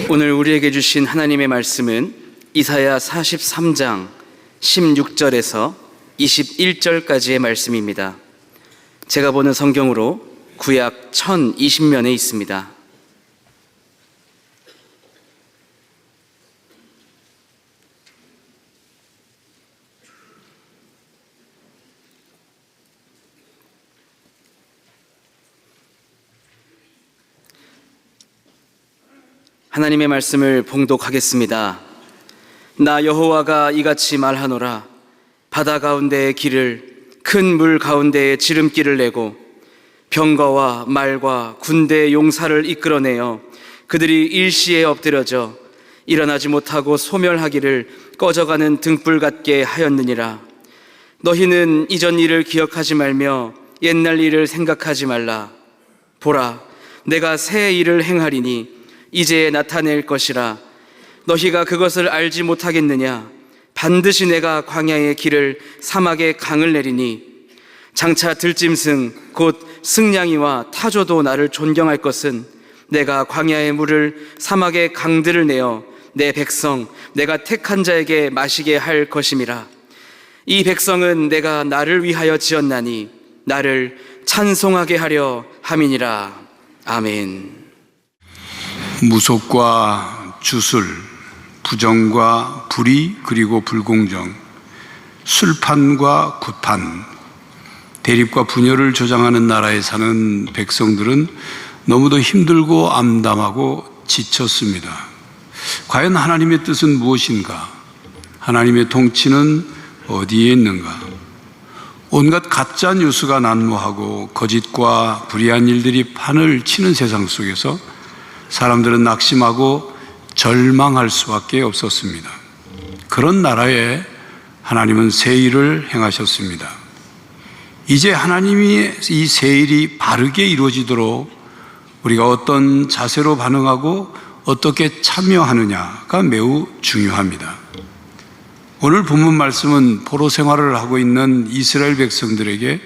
오늘 우리에게 주신 하나님의 말씀은 이사야 43장 16절에서 21절까지의 말씀입니다. 제가 보는 성경으로 구약 1020면에 있습니다. 하나님의 말씀을 봉독하겠습니다. 나 여호와가 이같이 말하노라. 바다 가운데의 길을, 큰 물 가운데에 지름길을 내고 병거와 말과 군대의 용사를 이끌어내어 그들이 일시에 엎드려져 일어나지 못하고 소멸하기를 꺼져가는 등불 같게 하였느니라. 너희는 이전 일을 기억하지 말며 옛날 일을 생각하지 말라. 보라, 내가 새 일을 행하리니 이제 나타낼 것이라. 너희가 그것을 알지 못하겠느냐? 반드시 내가 광야의 길을, 사막의 강을 내리니 장차 들짐승 곧 승냥이와 타조도 나를 존경할 것은 내가 광야의 물을, 사막의 강들을 내어 내 백성 내가 택한 자에게 마시게 할 것임이라. 이 백성은 내가 나를 위하여 지었나니 나를 찬송하게 하려 함이니라. 아멘. 무속과 주술, 부정과 불의, 그리고 불공정, 술판과 구판, 대립과 분열을 조장하는 나라에 사는 백성들은 너무도 힘들고 암담하고 지쳤습니다. 과연 하나님의 뜻은 무엇인가? 하나님의 통치는 어디에 있는가? 온갖 가짜 뉴스가 난무하고 거짓과 불의한 일들이 판을 치는 세상 속에서 사람들은 낙심하고 절망할 수밖에 없었습니다. 그런 나라에 하나님은 새 일을 행하셨습니다. 이제 하나님이 이 새 일이 바르게 이루어지도록 우리가 어떤 자세로 반응하고 어떻게 참여하느냐가 매우 중요합니다. 오늘 본문 말씀은 포로 생활을 하고 있는 이스라엘 백성들에게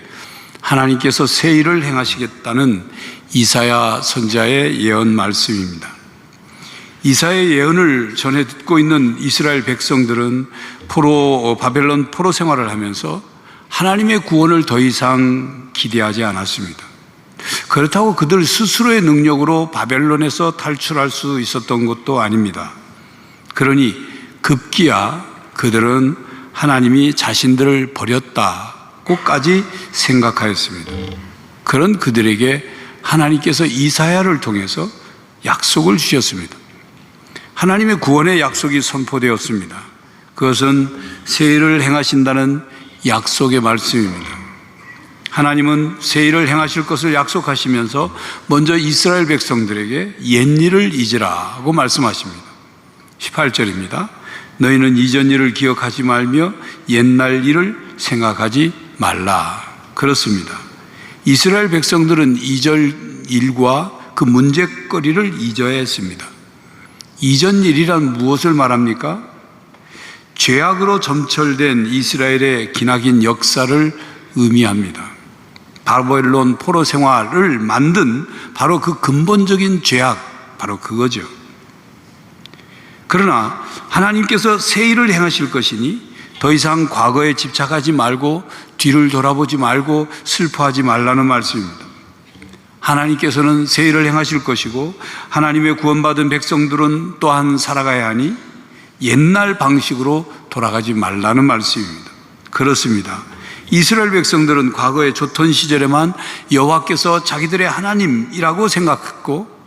하나님께서 새 일을 행하시겠다는 이사야 선지자의 예언 말씀입니다. 이사야의 예언을 전해 듣고 있는 이스라엘 백성들은 바벨론 포로 생활을 하면서 하나님의 구원을 더 이상 기대하지 않았습니다. 그렇다고 그들 스스로의 능력으로 바벨론에서 탈출할 수 있었던 것도 아닙니다. 그러니 급기야 그들은 하나님이 자신들을 버렸다고까지 생각하였습니다. 그런 그들에게 하나님께서 이사야를 통해서 약속을 주셨습니다. 하나님의 구원의 약속이 선포되었습니다. 그것은 새 일을 행하신다는 약속의 말씀입니다. 하나님은 새 일을 행하실 것을 약속하시면서 먼저 이스라엘 백성들에게 옛일을 잊으라고 말씀하십니다. 18절입니다. 너희는 이전 일을 기억하지 말며 옛날 일을 생각하지 말라. 그렇습니다. 이스라엘 백성들은 이전 일과 그 문제거리를 잊어야 했습니다. 이전 일이란 무엇을 말합니까? 죄악으로 점철된 이스라엘의 기나긴 역사를 의미합니다. 바벨론 포로 생활을 만든 바로 그 근본적인 죄악, 바로 그거죠. 그러나 하나님께서 새 일을 행하실 것이니 더 이상 과거에 집착하지 말고 뒤를 돌아보지 말고 슬퍼하지 말라는 말씀입니다. 하나님께서는 새 일을 행하실 것이고 하나님의 구원받은 백성들은 또한 살아가야 하니 옛날 방식으로 돌아가지 말라는 말씀입니다. 그렇습니다. 이스라엘 백성들은 과거에 좋던 시절에만 여호와께서 자기들의 하나님이라고 생각했고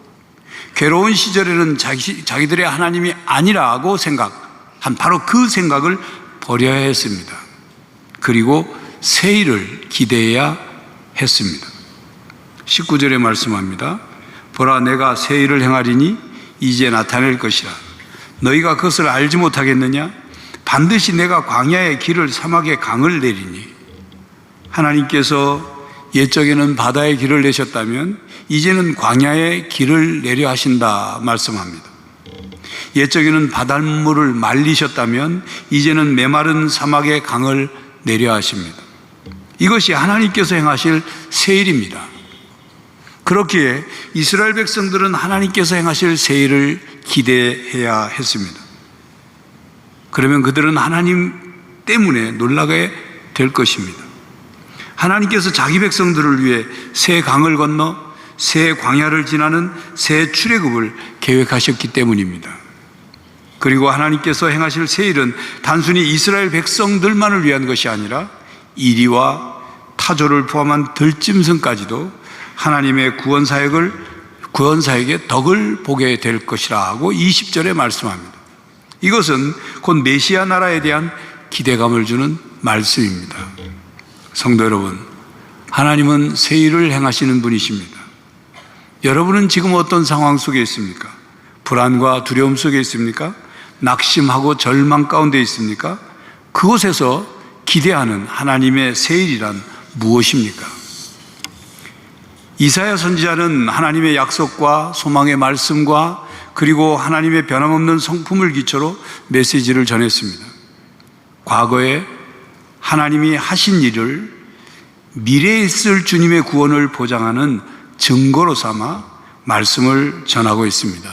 괴로운 시절에는 자기들의 하나님이 아니라고 생각한 바로 그 생각을 버려야 했습니다. 그리고 새 일을 기대해야 했습니다. 19절에 말씀합니다. 보라, 내가 새 일을 행하리니 이제 나타낼 것이라. 너희가 그것을 알지 못하겠느냐? 반드시 내가 광야의 길을, 사막의 강을 내리니. 하나님께서 옛적에는 바다의 길을 내셨다면 이제는 광야의 길을 내려 하신다 말씀합니다. 옛적에는 바닷물을 말리셨다면 이제는 메마른 사막의 강을 내려 하십니다. 이것이 하나님께서 행하실 새 일입니다. 그렇기에 이스라엘 백성들은 하나님께서 행하실 새 일을 기대해야 했습니다. 그러면 그들은 하나님 때문에 놀라게 될 것입니다. 하나님께서 자기 백성들을 위해 새 강을 건너 새 광야를 지나는 새 출애굽을 계획하셨기 때문입니다. 그리고 하나님께서 행하실 새 일은 단순히 이스라엘 백성들만을 위한 것이 아니라 이리와 타조를 포함한 들짐승까지도 하나님의 구원 사역의 덕을 보게 될 것이라고 20절에 말씀합니다. 이것은 곧 메시아 나라에 대한 기대감을 주는 말씀입니다. 성도 여러분, 하나님은 새 일을 행하시는 분이십니다. 여러분은 지금 어떤 상황 속에 있습니까? 불안과 두려움 속에 있습니까? 낙심하고 절망 가운데 있습니까? 그곳에서 기대하는 하나님의 새 일이란 무엇입니까? 이사야 선지자는 하나님의 약속과 소망의 말씀과 그리고 하나님의 변함없는 성품을 기초로 메시지를 전했습니다. 과거에 하나님이 하신 일을 미래에 있을 주님의 구원을 보장하는 증거로 삼아 말씀을 전하고 있습니다.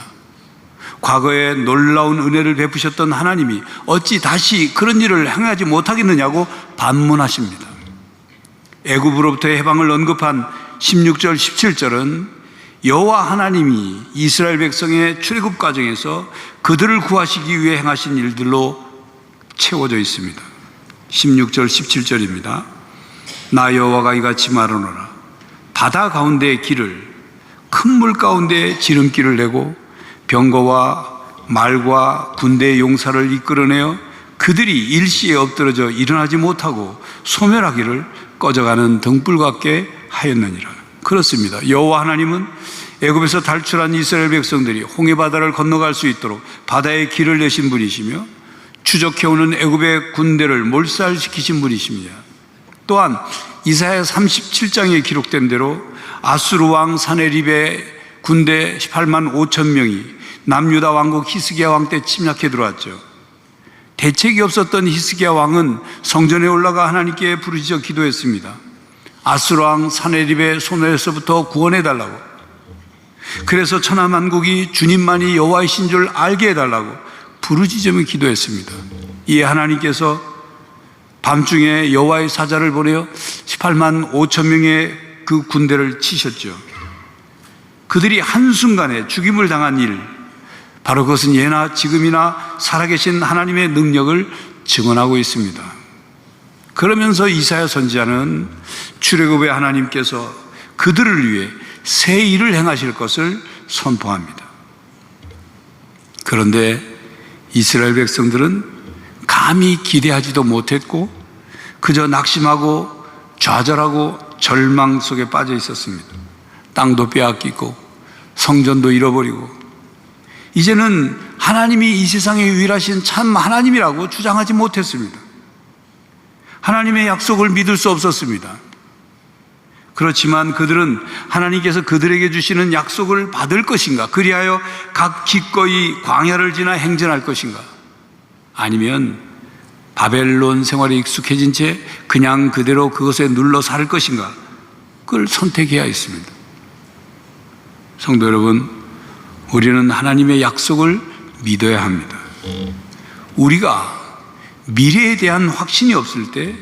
과거에 놀라운 은혜를 베푸셨던 하나님이 어찌 다시 그런 일을 행하지 못하겠느냐고 반문하십니다. 애굽으로부터의 해방을 언급한 16절, 17절은 여호와 하나님이 이스라엘 백성의 출애굽 과정에서 그들을 구하시기 위해 행하신 일들로 채워져 있습니다. 16절, 17절입니다. 나 여호와가 이같이 말하노라. 바다 가운데의 길을 큰 물 가운데 지름길을 내고 병거와 말과 군대의 용사를 이끌어내어 그들이 일시에 엎드러져 일어나지 못하고 소멸하기를 꺼져가는 등불 같게 하였느니라. 그렇습니다. 여호와 하나님은 애굽에서 탈출한 이스라엘 백성들이 홍해 바다를 건너갈 수 있도록 바다에 길을 내신 분이시며 추적해오는 애굽의 군대를 몰살시키신 분이십니다. 또한 이사야 37장에 기록된 대로 아수르 왕 사네립의 군대 18만 5천 명이 남유다 왕국 히스기야 왕 때 침략해 들어왔죠. 대책이 없었던 히스기야 왕은 성전에 올라가 하나님께 부르짖어 기도했습니다. 아수르 왕 사네립의 손에서부터 구원해 달라고. 그래서 천하만국이 주님만이 여호와이신 줄 알게 해달라고 부르짖으며 기도했습니다. 이에 하나님께서 밤중에 여호와의 사자를 보내어 18만 5천 명의 그 군대를 치셨죠. 그들이 한순간에 죽임을 당한 일, 바로 그것은 예나 지금이나 살아계신 하나님의 능력을 증언하고 있습니다. 그러면서 이사야 선지자는 출애굽의 하나님께서 그들을 위해 새 일을 행하실 것을 선포합니다. 그런데 이스라엘 백성들은 감히 기대하지도 못했고 그저 낙심하고 좌절하고 절망 속에 빠져 있었습니다. 땅도 빼앗기고 성전도 잃어버리고 이제는 하나님이 이 세상에 유일하신 참 하나님이라고 주장하지 못했습니다. 하나님의 약속을 믿을 수 없었습니다. 그렇지만 그들은 하나님께서 그들에게 주시는 약속을 받을 것인가? 그리하여 각 기꺼이 광야를 지나 행진할 것인가? 아니면 바벨론 생활에 익숙해진 채 그냥 그대로 그것에 눌러 살 것인가? 그걸 선택해야 했습니다. 성도 여러분, 우리는 하나님의 약속을 믿어야 합니다. 우리가 미래에 대한 확신이 없을 때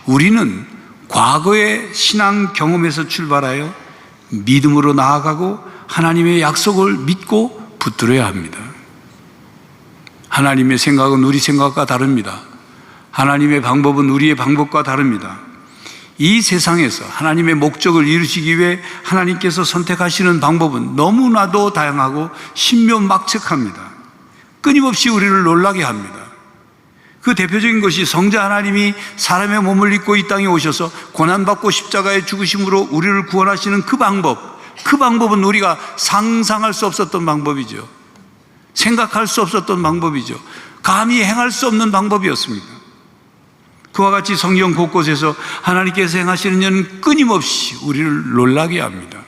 우리는 과거의 신앙 경험에서 출발하여 믿음으로 나아가고 하나님의 약속을 믿고 붙들어야 합니다. 하나님의 생각은 우리 생각과 다릅니다. 하나님의 방법은 우리의 방법과 다릅니다. 이 세상에서 하나님의 목적을 이루시기 위해 하나님께서 선택하시는 방법은 너무나도 다양하고 신묘막측합니다. 끊임없이 우리를 놀라게 합니다. 그 대표적인 것이 성자 하나님이 사람의 몸을 입고 이 땅에 오셔서 고난받고 십자가의 죽으심으로 우리를 구원하시는 그 방법은 우리가 상상할 수 없었던 방법이죠. 생각할 수 없었던 방법이죠. 감히 행할 수 없는 방법이었습니다. 그와 같이 성경 곳곳에서 하나님께서 행하시는 일은 끊임없이 우리를 놀라게 합니다.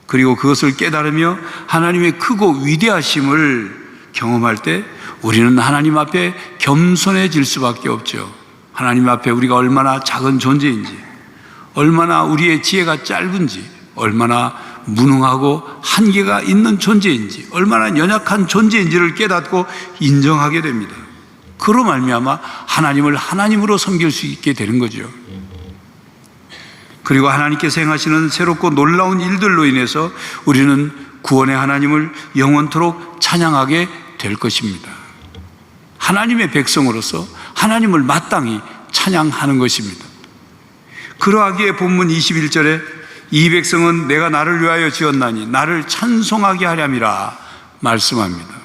그리고 그것을 깨달으며 하나님의 크고 위대하심을 경험할 때 우리는 하나님 앞에 겸손해질 수밖에 없죠. 하나님 앞에 우리가 얼마나 작은 존재인지, 얼마나 우리의 지혜가 짧은지, 얼마나 무능하고 한계가 있는 존재인지, 얼마나 연약한 존재인지를 깨닫고 인정하게 됩니다. 그로 말미암아 하나님을 하나님으로 섬길 수 있게 되는 거죠. 그리고 하나님께서 행하시는 새롭고 놀라운 일들로 인해서 우리는 구원의 하나님을 영원토록 찬양하게 될 것입니다. 하나님의 백성으로서 하나님을 마땅히 찬양하는 것입니다. 그러하기에 본문 21절에 이 백성은 내가 나를 위하여 지었나니 나를 찬송하게 하렴이라 말씀합니다.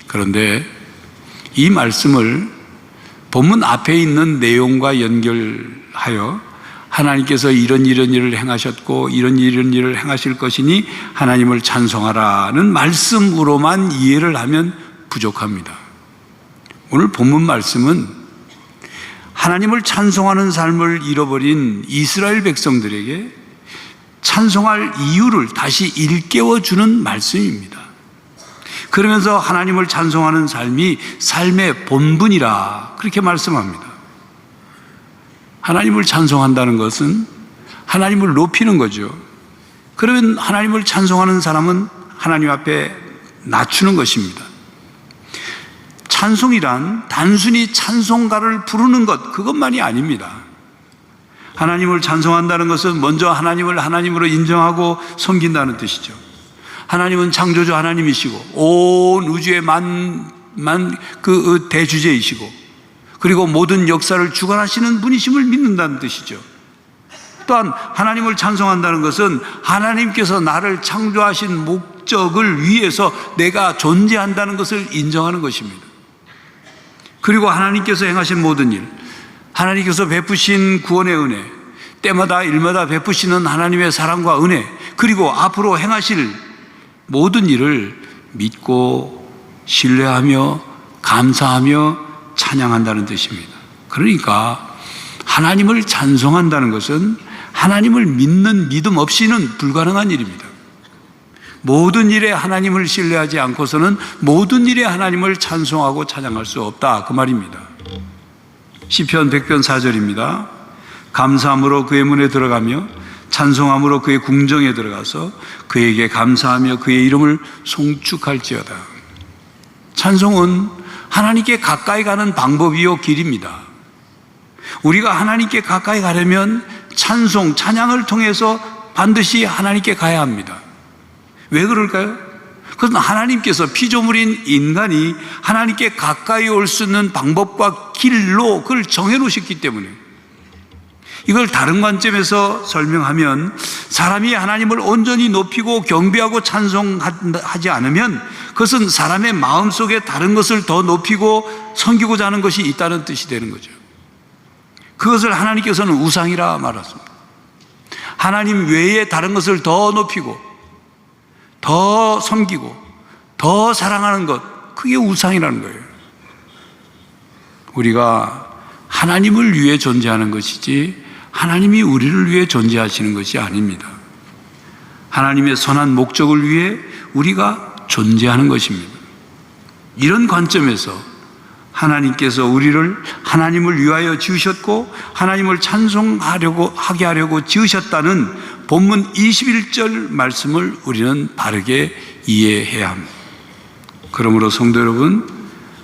그런데 이 말씀을 본문 앞에 있는 내용과 연결하여 하나님께서 이런 일을 행하셨고 이런 일을 행하실 것이니 하나님을 찬송하라는 말씀으로만 이해를 하면 부족합니다. 오늘 본문 말씀은 하나님을 찬송하는 삶을 잃어버린 이스라엘 백성들에게 찬송할 이유를 다시 일깨워주는 말씀입니다. 그러면서 하나님을 찬송하는 삶이 삶의 본분이라 그렇게 말씀합니다. 하나님을 찬송한다는 것은 하나님을 높이는 거죠. 그러면 하나님을 찬송하는 사람은 하나님 앞에 낮추는 것입니다. 찬송이란 단순히 찬송가를 부르는 것, 그것만이 아닙니다. 하나님을 찬송한다는 것은 먼저 하나님을 하나님으로 인정하고 섬긴다는 뜻이죠. 하나님은 창조주 하나님이시고 온 우주의 그 대주제이시고 그리고 모든 역사를 주관하시는 분이심을 믿는다는 뜻이죠. 또한 하나님을 찬송한다는 것은 하나님께서 나를 창조하신 목적을 위해서 내가 존재한다는 것을 인정하는 것입니다. 그리고 하나님께서 행하신 모든 일, 하나님께서 베푸신 구원의 은혜, 때마다 일마다 베푸시는 하나님의 사랑과 은혜, 그리고 앞으로 행하실 모든 일을 믿고 신뢰하며 감사하며 찬양한다는 뜻입니다. 그러니까 하나님을 찬송한다는 것은 하나님을 믿는 믿음 없이는 불가능한 일입니다. 모든 일에 하나님을 신뢰하지 않고서는 모든 일에 하나님을 찬송하고 찬양할 수 없다, 그 말입니다. 시편 100편 4절입니다. 감사함으로 그의 문에 들어가며 찬송함으로 그의 궁정에 들어가서 그에게 감사하며 그의 이름을 송축할지어다. 찬송은 하나님께 가까이 가는 방법이요 길입니다. 우리가 하나님께 가까이 가려면 찬송, 찬양을 통해서 반드시 하나님께 가야 합니다. 왜 그럴까요? 그것은 하나님께서 피조물인 인간이 하나님께 가까이 올 수 있는 방법과 길로 그걸 정해 놓으셨기 때문에, 이걸 다른 관점에서 설명하면 사람이 하나님을 온전히 높이고 경배하고 찬송하지 않으면 그것은 사람의 마음속에 다른 것을 더 높이고 섬기고자 하는 것이 있다는 뜻이 되는 거죠. 그것을 하나님께서는 우상이라 말했습니다. 하나님 외에 다른 것을 더 높이고 더 섬기고 더 사랑하는 것, 그게 우상이라는 거예요. 우리가 하나님을 위해 존재하는 것이지 하나님이 우리를 위해 존재하시는 것이 아닙니다. 하나님의 선한 목적을 위해 우리가 존재하는 것입니다. 이런 관점에서 하나님께서 우리를 하나님을 위하여 지으셨고 하나님을 하게 하려고 지으셨다는 본문 21절 말씀을 우리는 바르게 이해해야 합니다. 그러므로 성도 여러분,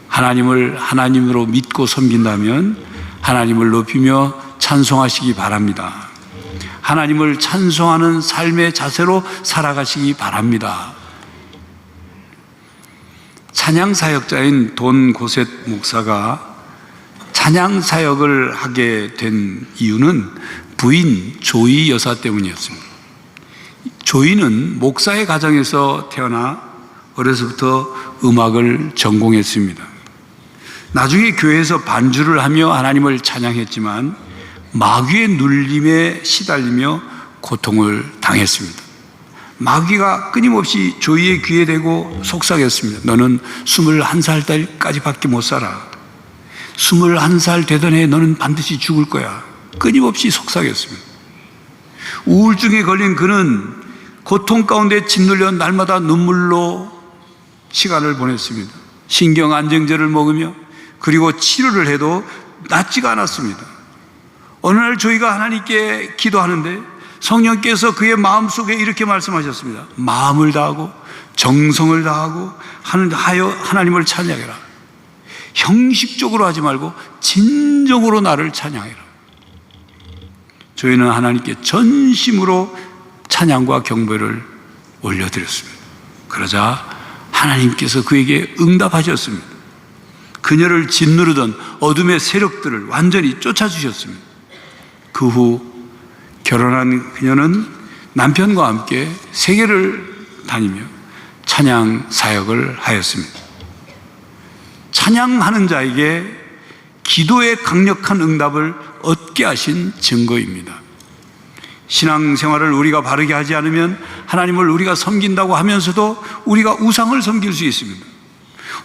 하나님을 하나님으로 믿고 섬긴다면 하나님을 높이며 찬송하시기 바랍니다. 하나님을 찬송하는 삶의 자세로 살아가시기 바랍니다. 찬양사역자인 돈 고셋 목사가 찬양사역을 하게 된 이유는 부인 조이 여사 때문이었습니다. 조이는 목사의 가정에서 태어나 어려서부터 음악을 전공했습니다. 나중에 교회에서 반주를 하며 하나님을 찬양했지만 마귀의 눌림에 시달리며 고통을 당했습니다. 마귀가 끊임없이 조이의 귀에 대고 속삭였습니다. 너는 21살까지밖에 못 살아. 21살 되던 해에 너는 반드시 죽을 거야. 끊임없이 속삭였습니다. 우울증에 걸린 그는 고통 가운데 짓눌려 날마다 눈물로 시간을 보냈습니다. 신경 안정제를 먹으며 그리고 치료를 해도 낫지가 않았습니다. 어느 날 조이가 하나님께 기도하는데 성령께서 그의 마음속에 이렇게 말씀하셨습니다. 마음을 다하고 정성을 다하고 하여 하나님을 찬양해라. 형식적으로 하지 말고 진정으로 나를 찬양해라. 저희는 하나님께 전심으로 찬양과 경배를 올려드렸습니다. 그러자 하나님께서 그에게 응답하셨습니다. 그녀를 짓누르던 어둠의 세력들을 완전히 쫓아주셨습니다. 그 후 결혼한 그녀는 남편과 함께 세계를 다니며 찬양 사역을 하였습니다. 찬양하는 자에게 기도의 강력한 응답을 얻게 하신 증거입니다. 신앙생활을 우리가 바르게 하지 않으면 하나님을 우리가 섬긴다고 하면서도 우리가 우상을 섬길 수 있습니다.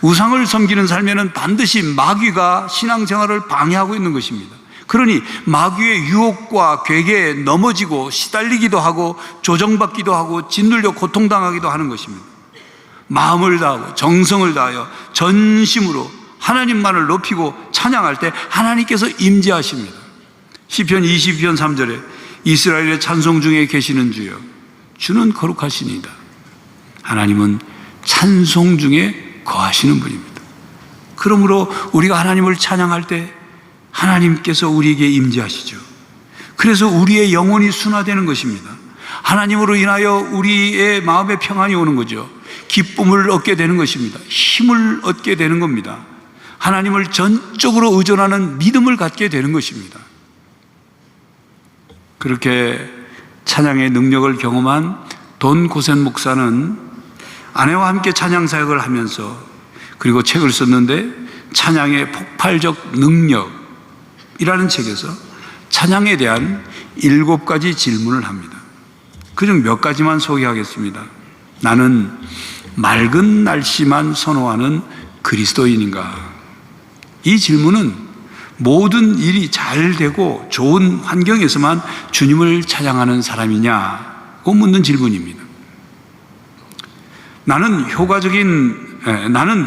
우상을 섬기는 삶에는 반드시 마귀가 신앙생활을 방해하고 있는 것입니다. 그러니 마귀의 유혹과 괴계에 넘어지고 시달리기도 하고 조정받기도 하고 짓눌려 고통당하기도 하는 것입니다. 마음을 다하고 정성을 다하여 전심으로 하나님만을 높이고 찬양할 때 하나님께서 임재하십니다. 시편 20편 3절에 이스라엘의 찬송 중에 계시는 주여 주는 거룩하시니이다. 하나님은 찬송 중에 거하시는 분입니다. 그러므로 우리가 하나님을 찬양할 때 하나님께서 우리에게 임재하시죠. 그래서 우리의 영혼이 순화되는 것입니다. 하나님으로 인하여 우리의 마음에 평안이 오는 거죠. 기쁨을 얻게 되는 것입니다. 힘을 얻게 되는 겁니다. 하나님을 전적으로 의존하는 믿음을 갖게 되는 것입니다. 그렇게 찬양의 능력을 경험한 돈 고센 목사는 아내와 함께 찬양 사역을 하면서 그리고 책을 썼는데 찬양의 폭발적 능력이라는 책에서 찬양에 대한 7가지 질문을 합니다. 그중 몇 가지만 소개하겠습니다. 나는 맑은 날씨만 선호하는 그리스도인인가? 이 질문은 모든 일이 잘 되고 좋은 환경에서만 주님을 찬양하는 사람이냐고 묻는 질문입니다. 나는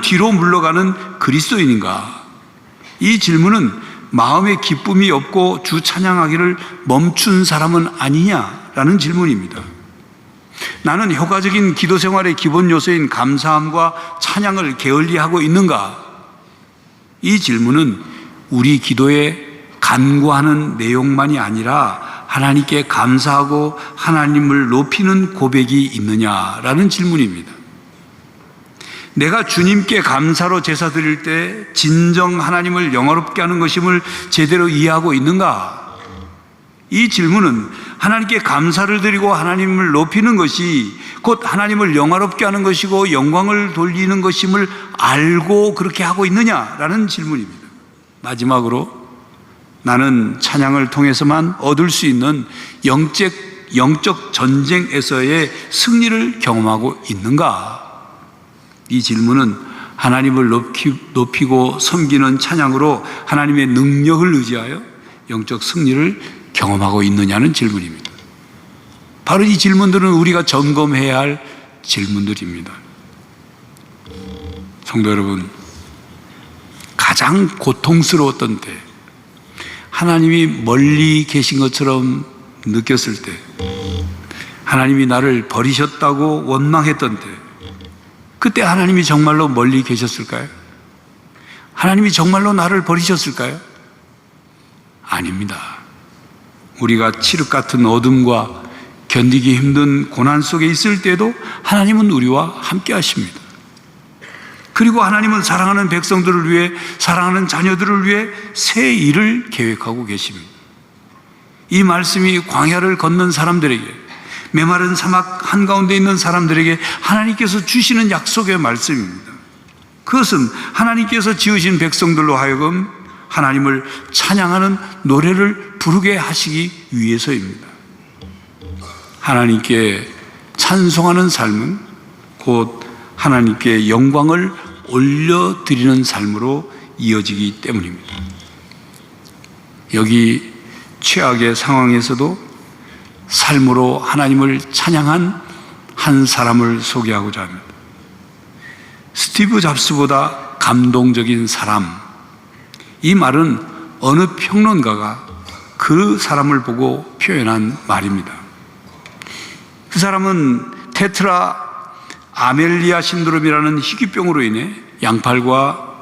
뒤로 물러가는 그리스도인인가? 이 질문은 마음에 기쁨이 없고 주 찬양하기를 멈춘 사람은 아니냐라는 질문입니다. 나는 효과적인 기도 생활의 기본 요소인 감사함과 찬양을 게을리하고 있는가? 이 질문은 우리 기도에 간구하는 내용만이 아니라 하나님께 감사하고 하나님을 높이는 고백이 있느냐라는 질문입니다. 내가 주님께 감사로 제사 드릴 때 진정 하나님을 영화롭게 하는 것임을 제대로 이해하고 있는가? 이 질문은 하나님께 감사를 드리고 하나님을 높이는 것이 곧 하나님을 영화롭게 하는 것이고 영광을 돌리는 것임을 알고 그렇게 하고 있느냐라는 질문입니다. 마지막으로 나는 찬양을 통해서만 얻을 수 있는 영적 전쟁에서의 승리를 경험하고 있는가? 이 질문은 하나님을 높이고 섬기는 찬양으로 하나님의 능력을 의지하여 영적 승리를 경험하고 있느냐는 질문입니다. 바로 이 질문들은 우리가 점검해야 할 질문들입니다. 성도 여러분, 가장 고통스러웠던 때, 하나님이 멀리 계신 것처럼 느꼈을 때, 하나님이 나를 버리셨다고 원망했던 때, 그때 하나님이 정말로 멀리 계셨을까요? 하나님이 정말로 나를 버리셨을까요? 아닙니다. 우리가 칠흑 같은 어둠과 견디기 힘든 고난 속에 있을 때도 하나님은 우리와 함께 하십니다. 그리고 하나님은 사랑하는 백성들을 위해, 사랑하는 자녀들을 위해 새 일을 계획하고 계십니다. 이 말씀이 광야를 걷는 사람들에게, 메마른 사막 한가운데 있는 사람들에게 하나님께서 주시는 약속의 말씀입니다. 그것은 하나님께서 지으신 백성들로 하여금 하나님을 찬양하는 노래를 부르게 하시기 위해서입니다. 하나님께 찬송하는 삶은 곧 하나님께 영광을 올려드리는 삶으로 이어지기 때문입니다. 여기 최악의 상황에서도 삶으로 하나님을 찬양한 한 사람을 소개하고자 합니다. 스티브 잡스보다 감동적인 사람, 이 말은 어느 평론가가 그 사람을 보고 표현한 말입니다. 그 사람은 테트라 아멜리아 신드롬이라는 희귀병으로 인해 양팔과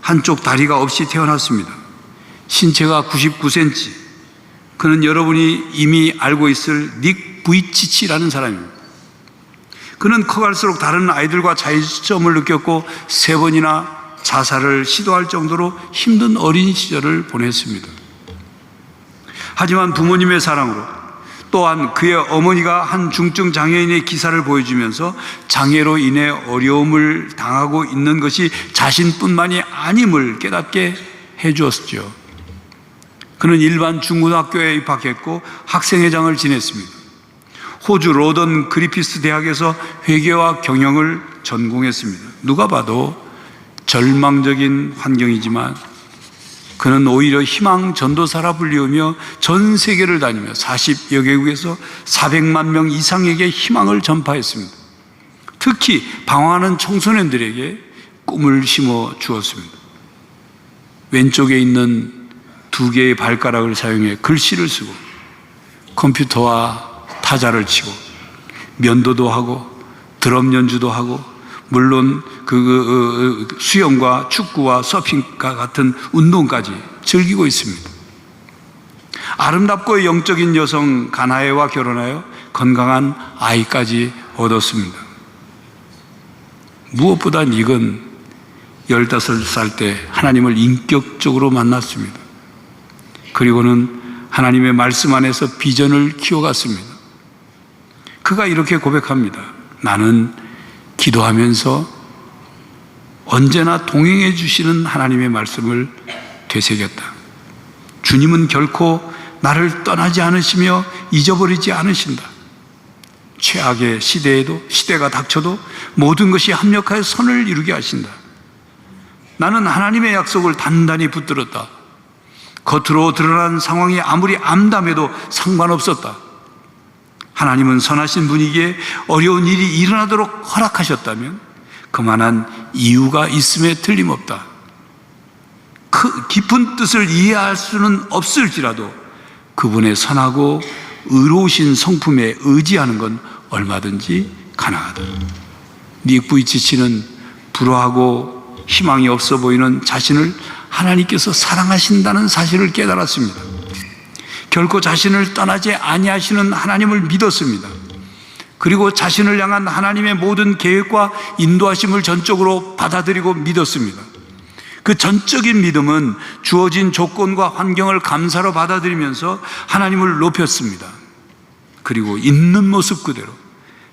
한쪽 다리가 없이 태어났습니다. 신체가 99cm. 그는 여러분이 이미 알고 있을 닉 부이치치라는 사람입니다. 그는 커갈수록 다른 아이들과 차이점을 느꼈고 3번이나 자살을 시도할 정도로 힘든 어린 시절을 보냈습니다. 하지만 부모님의 사랑으로, 또한 그의 어머니가 한 중증 장애인의 기사를 보여주면서 장애로 인해 어려움을 당하고 있는 것이 자신뿐만이 아님을 깨닫게 해주었죠. 그는 일반 중고등학교에 입학했고 학생회장을 지냈습니다. 호주 로던 그리피스 대학에서 회계와 경영을 전공했습니다. 누가 봐도 절망적인 환경이지만 그는 오히려 희망 전도사라 불리우며 전 세계를 다니며 40여 개국에서 400만 명 이상에게 희망을 전파했습니다. 특히 방황하는 청소년들에게 꿈을 심어 주었습니다. 왼쪽에 있는 2개의 발가락을 사용해 글씨를 쓰고 컴퓨터와 타자를 치고 면도도 하고 드럼 연주도 하고 물론 수영과 축구와 서핑과 같은 운동까지 즐기고 있습니다. 아름답고 영적인 여성 가나에와 결혼하여 건강한 아이까지 얻었습니다. 무엇보다 닉은 15살 때 하나님을 인격적으로 만났습니다. 그리고는 하나님의 말씀 안에서 비전을 키워갔습니다. 그가 이렇게 고백합니다. 나는 기도하면서 언제나 동행해 주시는 하나님의 말씀을 되새겼다. 주님은 결코 나를 떠나지 않으시며 잊어버리지 않으신다. 최악의 시대에도, 시대가 닥쳐도 모든 것이 합력하여 선을 이루게 하신다. 나는 하나님의 약속을 단단히 붙들었다. 겉으로 드러난 상황이 아무리 암담해도 상관없었다. 하나님은 선하신 분이기에 어려운 일이 일어나도록 허락하셨다면 그만한 이유가 있음에 틀림없다. 그 깊은 뜻을 이해할 수는 없을지라도 그분의 선하고 의로우신 성품에 의지하는 건 얼마든지 가능하다. 닉 부이치치는 불화하고 희망이 없어 보이는 자신을 하나님께서 사랑하신다는 사실을 깨달았습니다. 결코 자신을 떠나지 아니하시는 하나님을 믿었습니다. 그리고 자신을 향한 하나님의 모든 계획과 인도하심을 전적으로 받아들이고 믿었습니다. 그 전적인 믿음은 주어진 조건과 환경을 감사로 받아들이면서 하나님을 높였습니다. 그리고 있는 모습 그대로,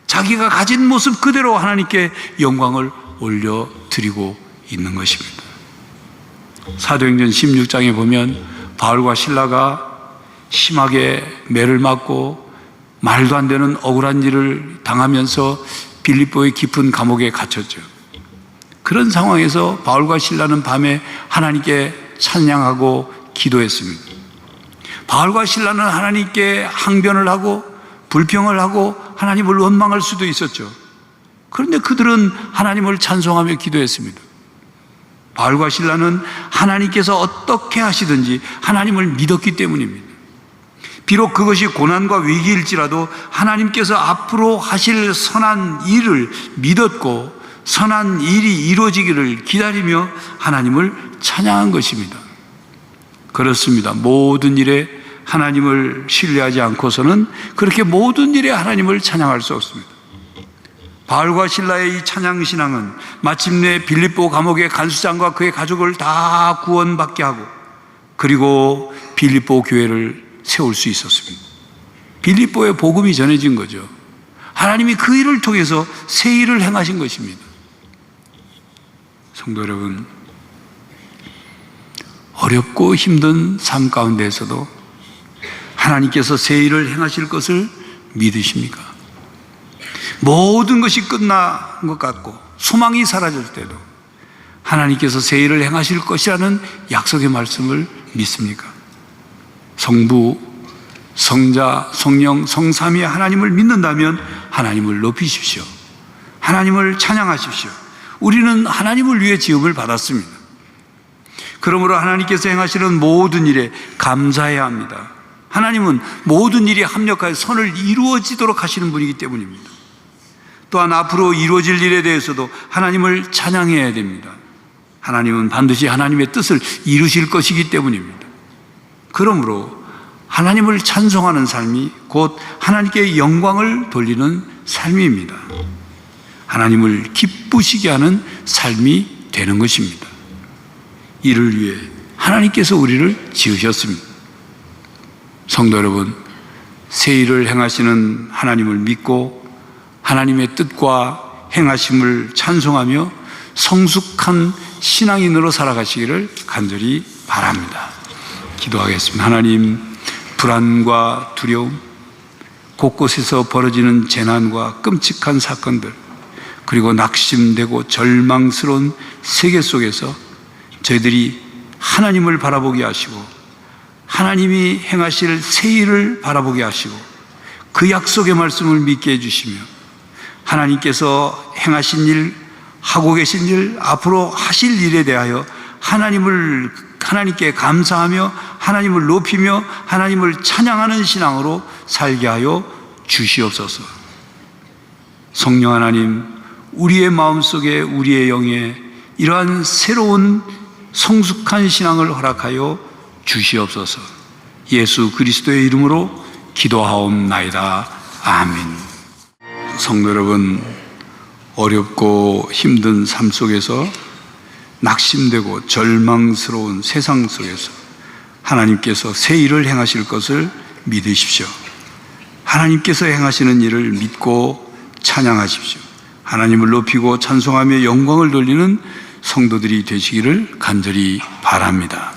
자기가 가진 모습 그대로 하나님께 영광을 올려드리고 있는 것입니다. 사도행전 16장에 보면 바울과 실라가 심하게 매를 맞고 말도 안 되는 억울한 일을 당하면서 빌립보의 깊은 감옥에 갇혔죠. 그런 상황에서 바울과 실라는 밤에 하나님께 찬양하고 기도했습니다. 바울과 실라는 하나님께 항변을 하고 불평을 하고 하나님을 원망할 수도 있었죠. 그런데 그들은 하나님을 찬송하며 기도했습니다. 바울과 실라는 하나님께서 어떻게 하시든지 하나님을 믿었기 때문입니다. 비록 그것이 고난과 위기일지라도 하나님께서 앞으로 하실 선한 일을 믿었고 선한 일이 이루어지기를 기다리며 하나님을 찬양한 것입니다. 그렇습니다. 모든 일에 하나님을 신뢰하지 않고서는 그렇게 모든 일에 하나님을 찬양할 수 없습니다. 바울과 실라의 이 찬양 신앙은 마침내 빌립보 감옥의 간수장과 그의 가족을 다 구원받게 하고 그리고 빌립보 교회를 세울 수 있었습니다. 빌립보에 복음이 전해진 거죠. 하나님이 그 일을 통해서 새 일을 행하신 것입니다. 성도 여러분, 어렵고 힘든 삶 가운데에서도 하나님께서 새 일을 행하실 것을 믿으십니까? 모든 것이 끝난 것 같고 소망이 사라질 때도 하나님께서 새 일을 행하실 것이라는 약속의 말씀을 믿습니까? 성부, 성자, 성령, 성삼위 하나님을 믿는다면 하나님을 높이십시오. 하나님을 찬양하십시오. 우리는 하나님을 위해 지음을 받았습니다. 그러므로 하나님께서 행하시는 모든 일에 감사해야 합니다. 하나님은 모든 일이 합력하여 선을 이루어지도록 하시는 분이기 때문입니다. 또한 앞으로 이루어질 일에 대해서도 하나님을 찬양해야 됩니다. 하나님은 반드시 하나님의 뜻을 이루실 것이기 때문입니다. 그러므로 하나님을 찬송하는 삶이 곧 하나님께 영광을 돌리는 삶입니다. 하나님을 기쁘시게 하는 삶이 되는 것입니다. 이를 위해 하나님께서 우리를 지으셨습니다. 성도 여러분, 새 일을 행하시는 하나님을 믿고 하나님의 뜻과 행하심을 찬송하며 성숙한 신앙인으로 살아가시기를 간절히 바랍니다. 기도하겠습니다. 하나님, 불안과 두려움, 곳곳에서 벌어지는 재난과 끔찍한 사건들, 그리고 낙심되고 절망스러운 세계 속에서 저희들이 하나님을 바라보게 하시고 하나님이 행하실 새 일을 바라보게 하시고 그 약속의 말씀을 믿게 해주시며 하나님께서 행하신 일, 하고 계신 일, 앞으로 하실 일에 대하여 하나님께 감사하며 하나님을 높이며 하나님을 찬양하는 신앙으로 살게 하여 주시옵소서. 성령 하나님, 우리의 마음속에 우리의 영에 이러한 새로운 성숙한 신앙을 허락하여 주시옵소서. 예수 그리스도의 이름으로 기도하옵나이다. 아멘. 성도 여러분, 어렵고 힘든 삶 속에서 낙심되고 절망스러운 세상 속에서 하나님께서 새 일을 행하실 것을 믿으십시오. 하나님께서 행하시는 일을 믿고 찬양하십시오. 하나님을 높이고 찬송하며 영광을 돌리는 성도들이 되시기를 간절히 바랍니다.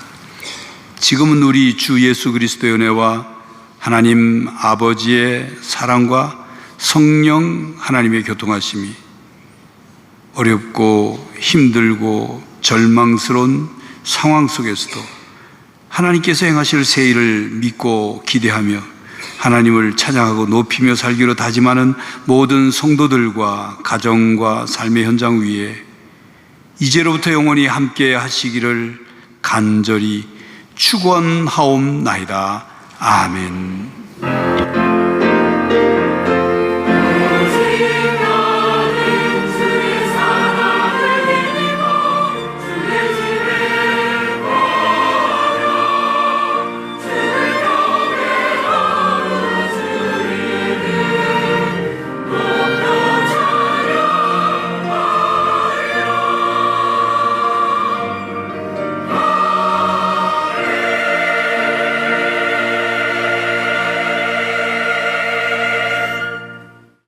지금은 우리 주 예수 그리스도의 은혜와 하나님 아버지의 사랑과 성령 하나님의 교통하심이 어렵고 힘들고 절망스러운 상황 속에서도 하나님께서 행하실 새 일을 믿고 기대하며 하나님을 찬양하고 높이며 살기로 다짐하는 모든 성도들과 가정과 삶의 현장 위에 이제로부터 영원히 함께 하시기를 간절히 축원하옵나이다. 아멘.